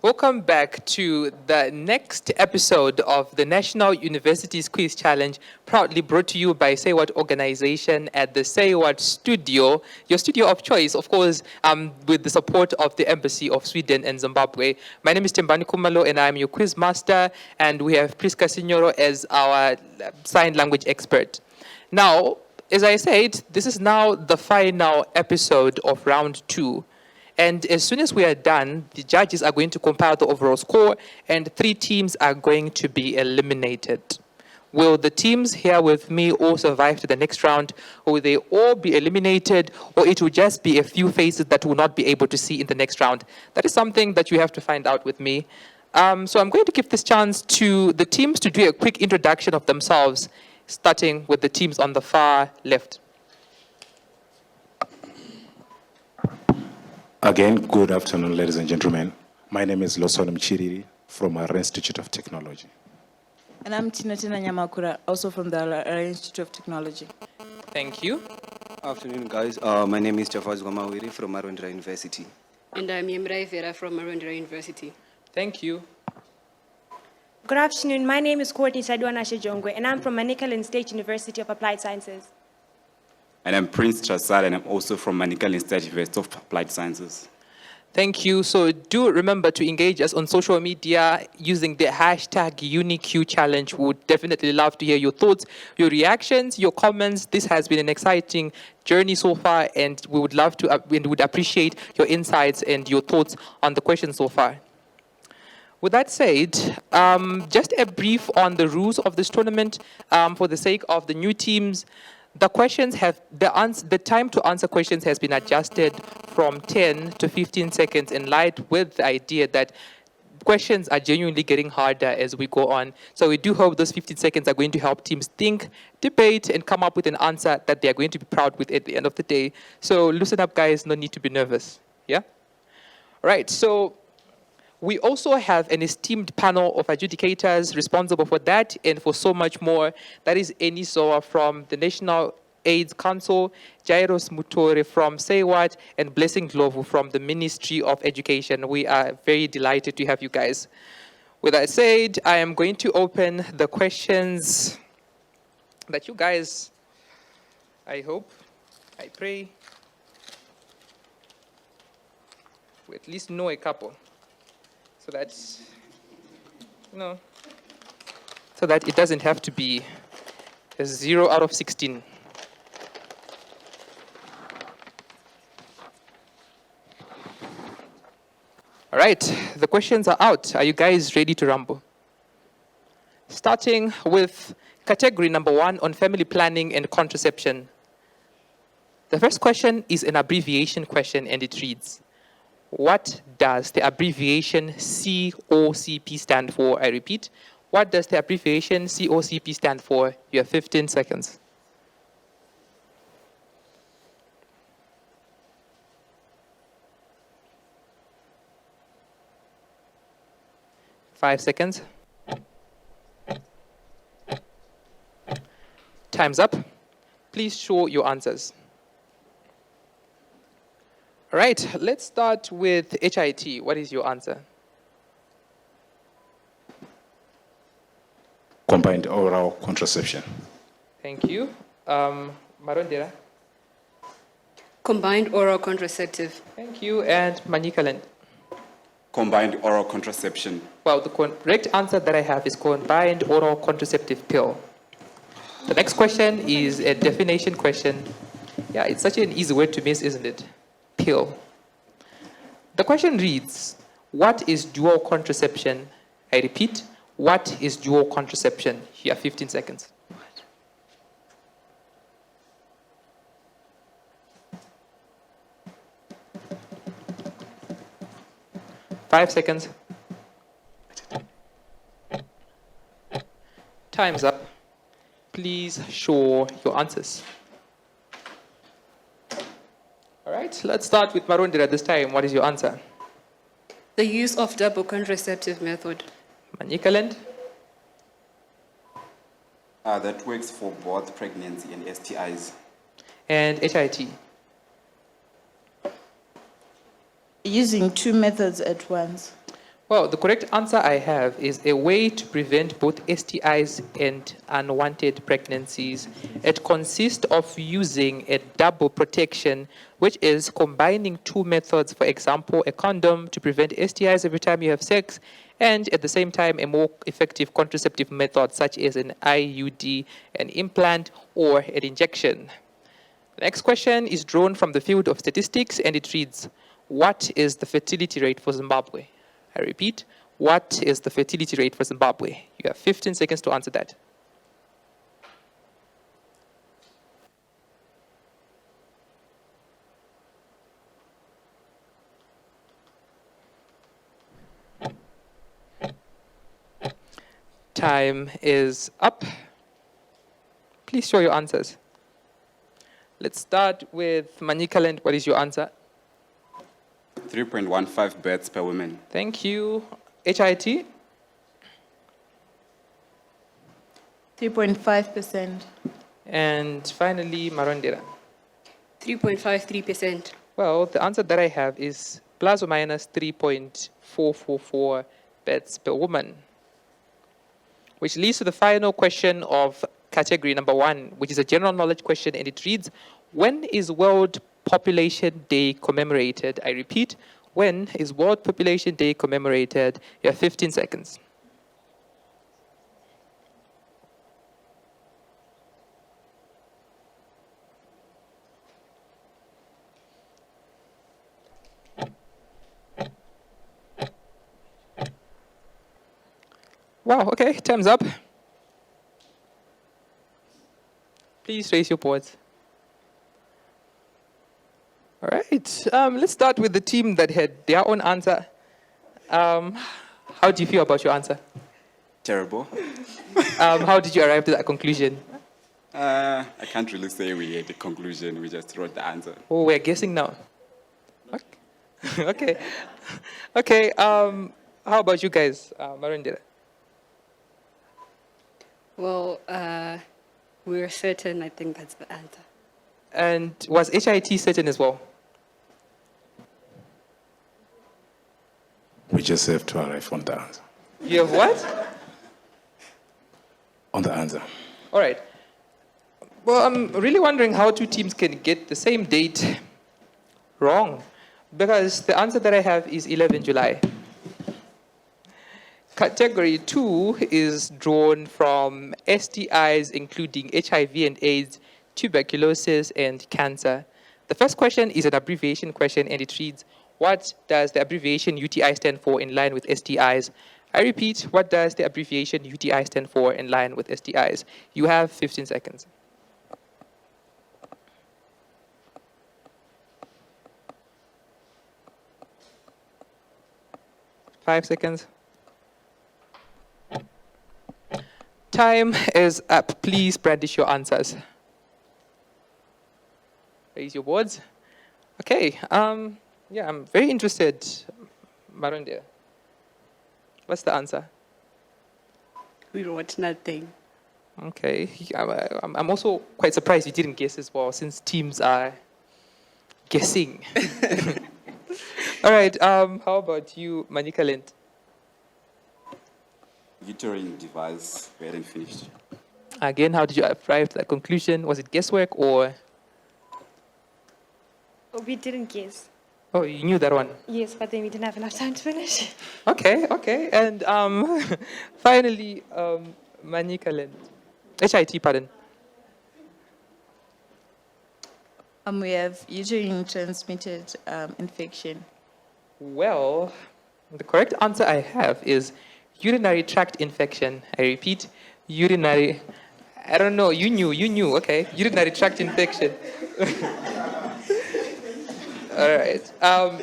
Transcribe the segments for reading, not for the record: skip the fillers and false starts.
Welcome back to the next episode of the National Universities Quiz Challenge, proudly brought to you by Say What organization at the Say What studio, your studio of choice, of course, with the support of the Embassy of Sweden and Zimbabwe. My name is Timbani Kumalo, and I'm your quiz master, and we have Priska Signoro as our sign language expert. Now, as I said, this is now the final episode of round 2. And as soon as we are done, the judges are going to compile the overall score, and 3 teams are going to be eliminated. Will the teams here with me all survive to the next round, or will they all be eliminated, or it will just be a few faces that will not be able to see in the next round? That is something that you have to find out with me. So I'm going to give this chance to the teams to do a quick introduction of themselves, starting with the teams on the far left. Again, good afternoon, ladies and gentlemen. My name is Losona Mchiriri from Harare Institute of Technology. And I'm Tinatina Nyamakura, also from the Harare Institute of Technology. Thank you. Afternoon, guys. My name is Jafaz Gwamawiri from Marondera University. And I'm Yemrai Vera from Marondera University. Thank you. Good afternoon. My name is Courtney Sadwana Shijongwe, and I'm from Manicaland State University of Applied Sciences. And I'm Prince Trasad, and I'm also from Manicaland State University of Applied Sciences. Thank you. So do remember to engage us on social media using the hashtag UniQ Challenge. We would definitely love to hear your thoughts, your reactions, your comments. This has been an exciting journey so far, and we would love to and would appreciate your insights and your thoughts on the questions so far. With that said, just a brief on the rules of this tournament for the sake of the new teams. The questions have the time to answer questions has been adjusted from 10 to 15 seconds in light with the idea that questions are genuinely getting harder as we go on. So we do hope those 15 seconds are going to help teams think, debate, and come up with an answer that they are going to be proud with at the end of the day. So loosen up, guys. No need to be nervous. Yeah? All right. So we also have an esteemed panel of adjudicators responsible for that and for so much more. That is Eni Soa from the National AIDS Council, Jairos Mutore from Say What, and Blessing Glovu from the Ministry of Education. We are very delighted to have you guys. With that said, I am going to open the questions that you guys, I hope, I pray, we at least know a couple. So that's, so that it doesn't have to be a 0 out of 16. All right, the questions are out. Are you guys ready to rumble? Starting with category number 1 on family planning and contraception. The first question is an abbreviation question, and it reads, what does the abbreviation COCP stand for? I repeat, what does the abbreviation COCP stand for? You have 15 seconds. Five seconds. Time's up. Please show your answers. All right, let's start with HIT. What is your answer? Combined oral contraception. Thank you. Marondera. Combined oral contraceptive. Thank you. And Manicaland. Combined oral contraception. Well, the correct answer that I have is combined oral contraceptive pill. The next question is a definition question. Yeah, it's such an easy word to miss, isn't it? Pill. The question reads, what is dual contraception? I repeat, what is dual contraception? Here, 15 seconds. Five seconds. Time's up. Please show your answers. All right, let's start with Marondera this time. What is your answer? The use of double contraceptive method. Manicaland? That works for both pregnancy and STIs. And HIT? Using 2 methods at once. Well, the correct answer I have is a way to prevent both STIs and unwanted pregnancies. It consists of using a double protection, which is combining two methods. For example, a condom to prevent STIs every time you have sex, and at the same time, a more effective contraceptive method, such as an IUD, an implant, or an injection. The next question is drawn from the field of statistics, and it reads, what is the fertility rate for Zimbabwe? I repeat, what is the fertility rate for Zimbabwe? You have 15 seconds to answer that. Time is up. Please show your answers. Let's start with Manicaland. What is your answer? 3.15 births per woman. Thank you. HIT? 3.5%. And finally, Marondera. 3.53%. Well, the answer that I have is plus or minus 3.444 beds per woman, which leads to the final question of category number 1, which is a general knowledge question, and it reads, when is World Population Day commemorated? I repeat, when is World Population Day commemorated? You have 15 seconds. Wow, okay, time's up. Please raise your boards. All right, let's start with the team that had their own answer. How do you feel about your answer? Terrible. How did you arrive to that conclusion? I can't really say we had a conclusion. We just wrote the answer. Oh, we're guessing now. Okay. Okay, how about you guys, Marondera? Well, we're certain, I think that's the answer. And was HIT certain as well? We just have to arrive on the answer. You have what? On the answer. All right. Well, I'm really wondering how two teams can get the same date wrong, because the answer that I have is 11 July. Category 2 is drawn from STIs, including HIV and AIDS, tuberculosis, and cancer. The first question is an abbreviation question, and it reads, what does the abbreviation UTI stand for in line with STIs? I repeat, what does the abbreviation UTI stand for in line with STIs? You have 15 seconds. Five seconds. Time is up. Please brandish your answers. Raise your boards. Okay. Yeah, I'm very interested, Marondera. What's the answer? We wrote nothing. Okay. I'm also quite surprised you didn't guess as well, since teams are guessing. All right. How about you, Manicaland? Uterine device, we hadn't finished. Again, how did you arrive to that conclusion? Was it guesswork or? Oh, we didn't guess. Oh, you knew that one. Yes, but then we didn't have enough time to finish. Okay. And finally, Manicaland. HIT, pardon. We have uterine transmitted infection. Well, the correct answer I have is urinary tract infection. I repeat, urinary. I don't know. You knew. Okay. Urinary tract infection. All right.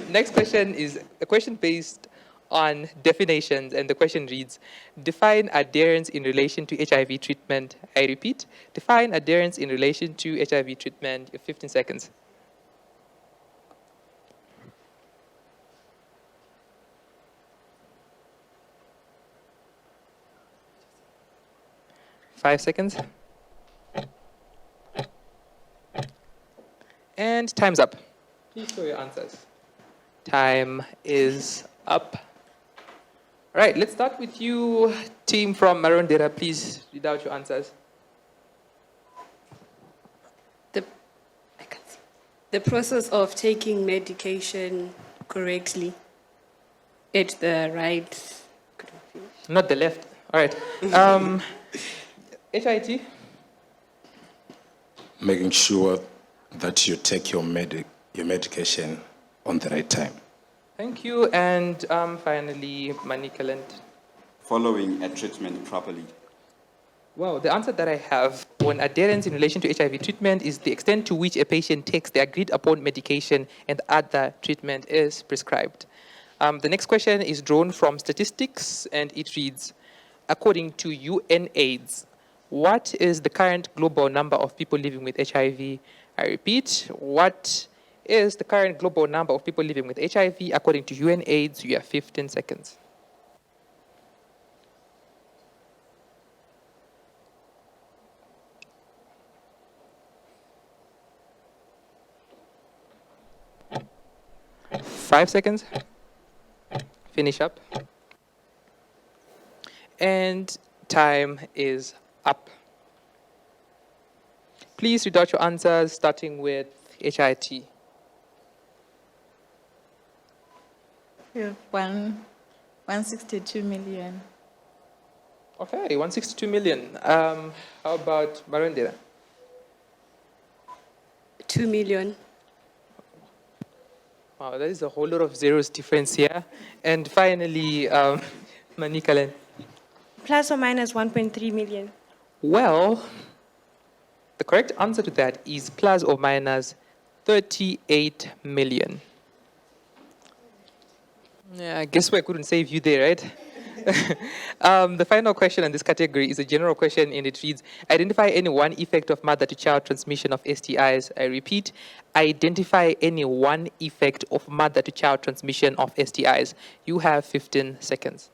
Next question is a question based on definitions, and the question reads, define adherence in relation to HIV treatment. I repeat, define adherence in relation to HIV treatment. You have 15 seconds. Five seconds. And time's up. Please show your answers. Time is up. All right, let's start with you, team from Marondera. Please read out your answers. The process of taking medication correctly at the right. Not the left. All right. HIT? Making sure that you take your medication on the right time. Thank you. And finally, Manicaland. Following a treatment properly. Well, the answer that I have on adherence in relation to HIV treatment is the extent to which a patient takes the agreed upon medication and other treatment is prescribed. The next question is drawn from statistics and it reads, according to UNAIDS, what is the current global number of people living with HIV? I repeat, what is the current global number of people living with HIV according to UNAIDS? You have 15 seconds. Five seconds. Finish up. And time is up. Please read out your answers, starting with HIT. Yeah, 162 million. Okay, 162 million. How about Marondera? 2 million. Wow, that is a whole lot of zeros difference here. And finally, Manicaland. Plus or minus 1.3 million. Well, the correct answer to that is plus or minus 38 million. Yeah, I guess I couldn't save you there, right? The final question in this category is a general question and it reads, identify any one effect of mother-to-child transmission of STIs. I repeat, identify any one effect of mother-to-child transmission of STIs. You have 15 seconds.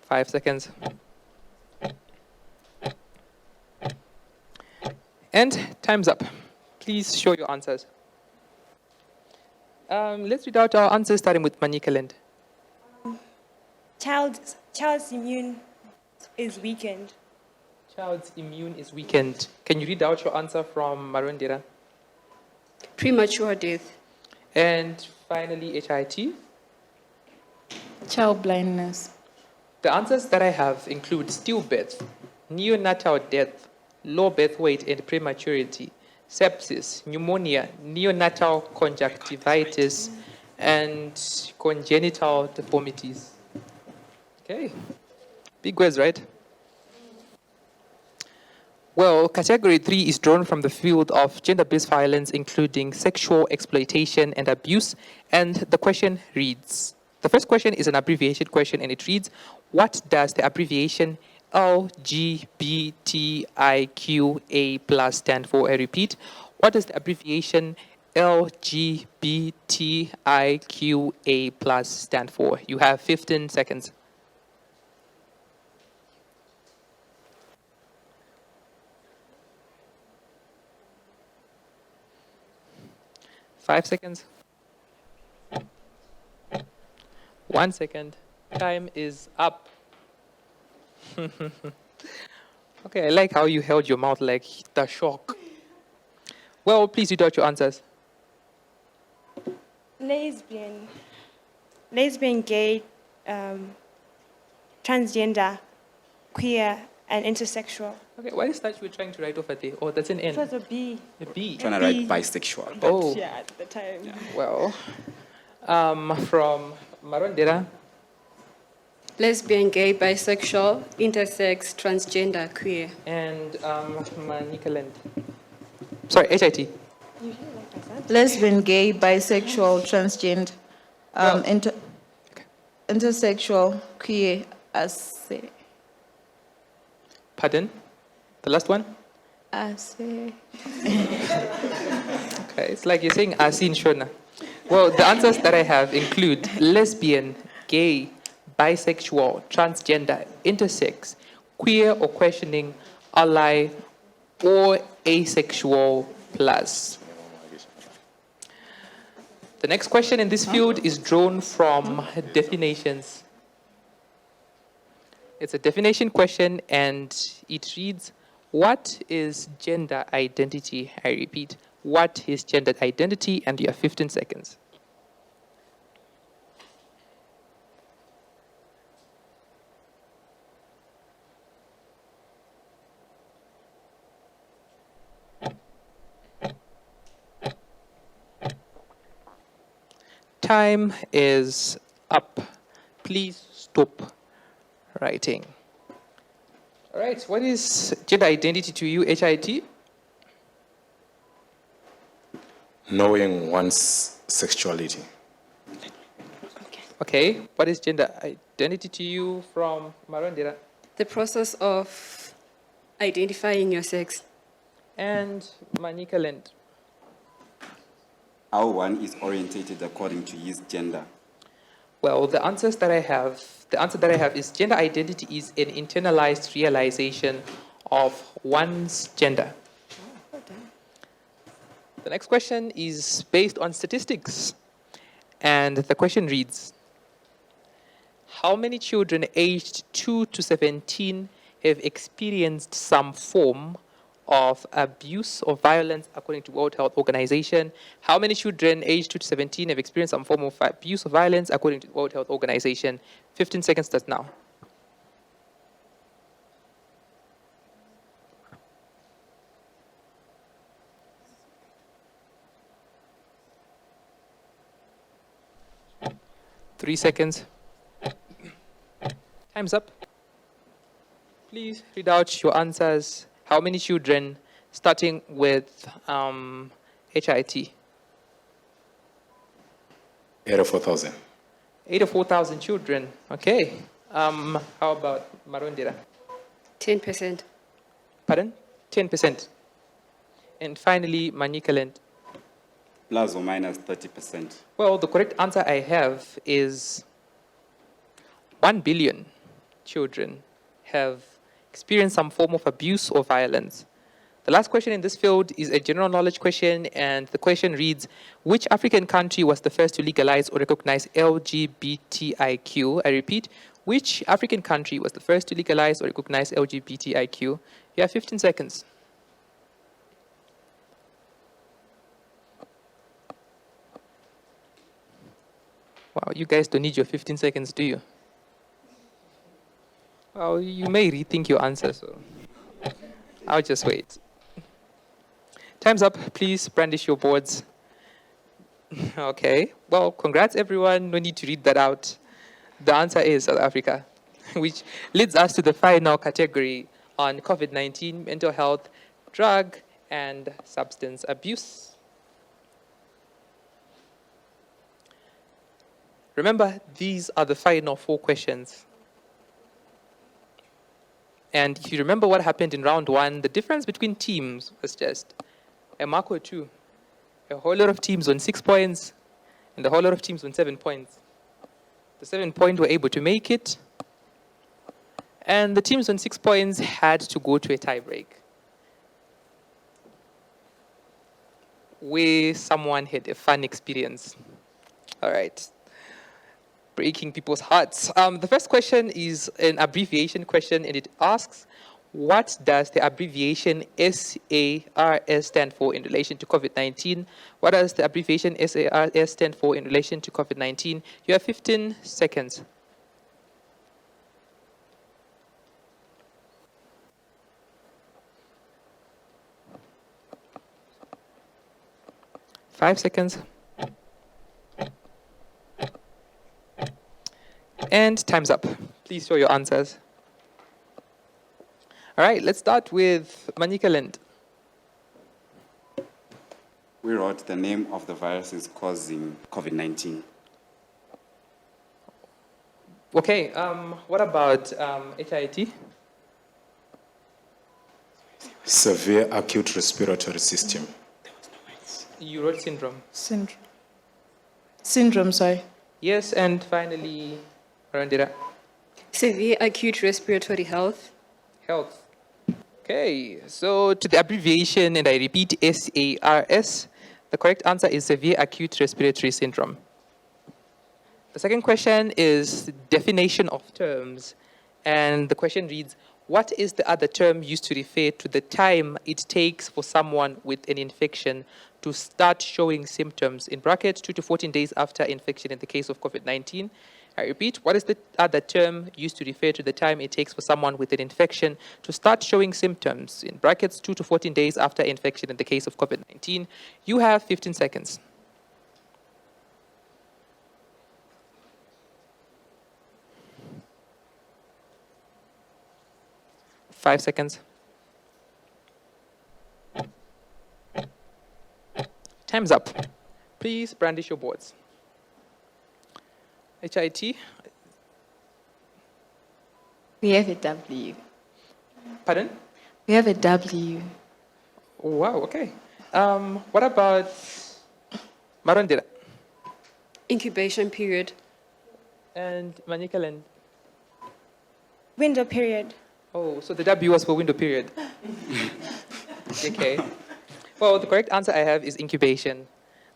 Five seconds. And time's up. Please show your answers. Let's read out our answers, starting with Manicaland. Child's immune is weakened. Child's immune is weakened. Can you read out your answer from Marondera? Premature death. And finally, HIT. Child blindness. The answers that I have include stillbirth, neonatal death, low birth weight and prematurity, sepsis, pneumonia, neonatal conjunctivitis, and congenital deformities. Okay, big words, right? Well, category 3 is drawn from the field of gender-based violence, including sexual exploitation and abuse, and the question reads, the first question is an abbreviation question, and it reads, what does the abbreviation LGBTIQA+ stand for? I repeat, what does the abbreviation LGBTIQA+ stand for? You have 15 seconds. Five seconds. 1 second. Time is up. Okay, I like how you held your mouth like the shock. Well, please read out your answers. Lesbian, gay, transgender, queer, and intersexual. Okay, what is that you were trying to write over there? Oh, that's an N. It was a B. A B. Trying to write bisexual. Oh, Yeah, at the time. well. From Marondera. Lesbian, gay, bisexual, intersex, transgender, queer. And Manicaland. Sorry, HIT. Lesbian, gay, bisexual, transgender, intersexual, queer, ase. Pardon? The last one? Ase. Okay, it's like you're saying Asin Shona. Well, the answers that I have include lesbian, gay, bisexual, transgender, intersex, queer or questioning, ally, or asexual plus? The next question in this field is drawn from definitions. It's a definition question and it reads, what is gender identity? I repeat, what is gender identity? And you have 15 seconds. Time is up. Please stop writing. All right, what is gender identity to you, HIT? Knowing one's sexuality. Okay, what is gender identity to you from Marondera? The process of identifying your sex. And Manicaland? How one is orientated according to his gender. Well, the answer that I have is gender identity is an internalized realization of one's gender. The next question is based on statistics. And the question reads, how many children aged 2 to 17 have experienced some form of abuse or violence according to World Health Organization? How many children aged 2 to 17 have experienced some form of abuse or violence according to the World Health Organization? 15 seconds starts now. Three seconds. Time's up. Please read out your answers. How many children, starting with HIT? 84,000. 84,000 children. Okay. How about Marondera? 10%. Pardon? 10%. And finally, Manicaland. Plus or minus 30%. Well, the correct answer I have is 1 billion children have experienced some form of abuse or violence. The last question in this field is a general knowledge question, and the question reads, which African country was the first to legalize or recognize LGBTIQ? I repeat, which African country was the first to legalize or recognize LGBTIQ? You have 15 seconds. Wow, you guys don't need your 15 seconds, do you? Well, you may rethink your answer, so I'll just wait. Time's up. Please brandish your boards. Okay. Well, congrats, everyone. No need to read that out. The answer is South Africa, which leads us to the final category on COVID-19, mental health, drug, and substance abuse. Remember, these are the final 4 questions. And if you remember what happened in round 1, the difference between teams was just a mark or 2. A whole lot of teams won 6 points, and a whole lot of teams won 7 points. The 7 points were able to make it, and the teams on 6 points had to go to a tie break, where someone had a fun experience. All right. Breaking people's hearts. The first question is an abbreviation question, and it asks, what does the abbreviation SARS stand for in relation to COVID-19? What does the abbreviation SARS stand for in relation to COVID-19? You have 15 seconds. Five seconds. And time's up. Please show your answers. All right, let's start with Manicaland. We wrote the name of the viruses causing COVID-19. Okay, what about HIT? Severe acute respiratory system. You wrote syndrome. Syndrome, sorry. Yes, and finally, Marondera. Severe acute respiratory health. Health. Okay, so to the abbreviation, and I repeat, SARS, the correct answer is severe acute respiratory syndrome. The second question is definition of terms. And the question reads, what is the other term used to refer to the time it takes for someone with an infection to start showing symptoms, in brackets, 2 to 14 days after infection in the case of COVID-19? I repeat, what is the other term used to refer to the time it takes for someone with an infection to start showing symptoms, in brackets, 2 to 14 days after infection in the case of COVID-19? You have 15 seconds. Five seconds. Time's up. Please brandish your boards. HIT. We have a W. Pardon? We have a W. Wow, okay. What about Marondera Incubation period. and Manicaland? Window period. Oh, so the W was for window period. Okay. Well, the correct answer I have is incubation.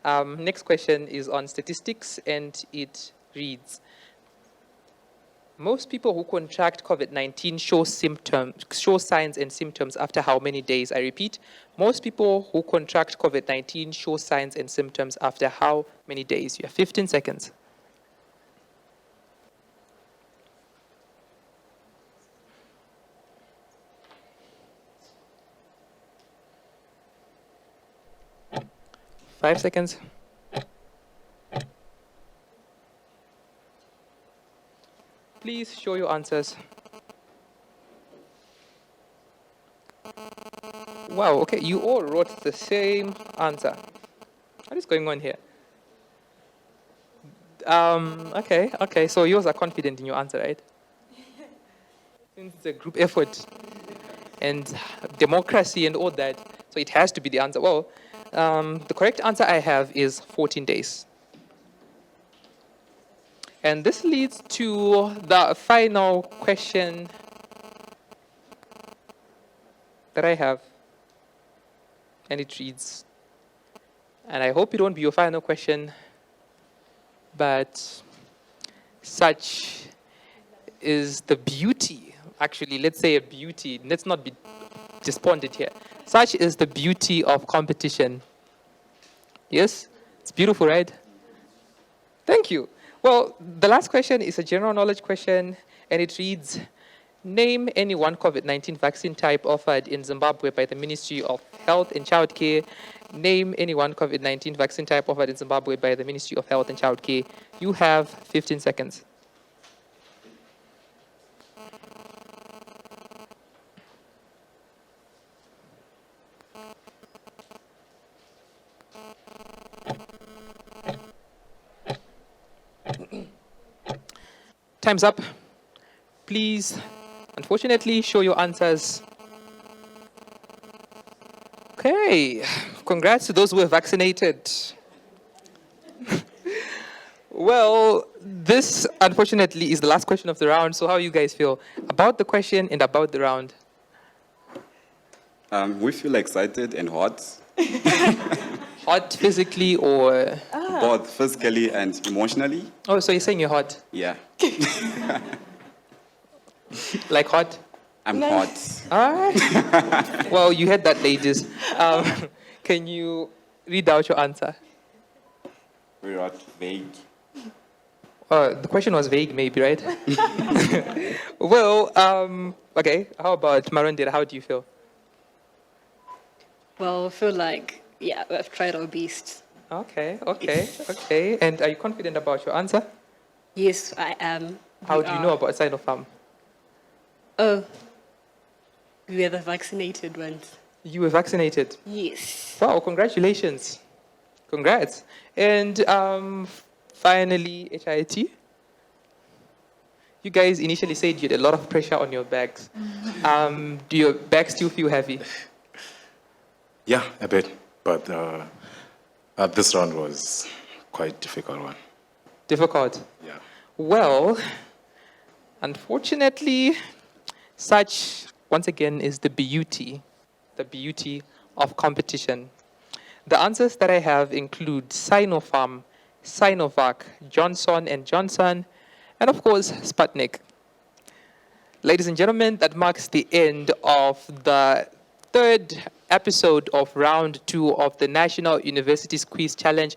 Next question is on statistics, and it reads, most people who contract COVID-19 show signs and symptoms after how many days? I repeat, most people who contract COVID-19 show signs and symptoms after how many days? You have 15 seconds. Five seconds. Please show your answers. Wow, okay, you all wrote the same answer. What is going on here? Okay, so yours are confident in your answer, right? Since it's a group effort and democracy and all that, so it has to be the answer. Well, the correct answer I have is 14 days. And this leads to the final question that I have. And it reads, and I hope it won't be your final question, but such is the beauty, actually, let's say a beauty, let's not be despondent here. Such is the beauty of competition. Yes? It's beautiful, right? Thank you. Well, the last question is a general knowledge question, and it reads, name any one COVID-19 vaccine type offered in Zimbabwe by the Ministry of Health and Childcare. Name any one COVID-19 vaccine type offered in Zimbabwe by the Ministry of Health and Childcare. You have 15 seconds. Time's up. Please, unfortunately, show your answers. Okay, congrats to those who were vaccinated. Well, this, unfortunately, is the last question of the round, so how you guys feel about the question and about the round? We feel excited and hot, Hot physically or... both physically and emotionally. Oh, so you're saying you're hot? Yeah, Like hot? I'm hot. All right. Well, you heard that, ladies. Can you read out your answer? Very hot, vague. The question was vague, maybe, right? Well, okay. How about Marondera? How do you feel? Well, I feel like, yeah, we've tried our best. Okay. And are you confident about your answer? Yes, I am. How do you know about Sinopharm? Oh, we are the vaccinated ones. You were vaccinated. Yes. Wow! Congratulations. Congrats. And finally, HIT. You guys initially said you had a lot of pressure on your backs. Do your backs still feel heavy? Yeah, a bit, but this round was quite difficult one. Difficult. Yeah. Well, unfortunately, such once again, is the beauty of competition. The answers that I have include Sinopharm, Sinovac, Johnson & Johnson, and of course, Sputnik. Ladies and gentlemen, that marks the end of the third episode of round 2 of the National Universities Quiz Challenge.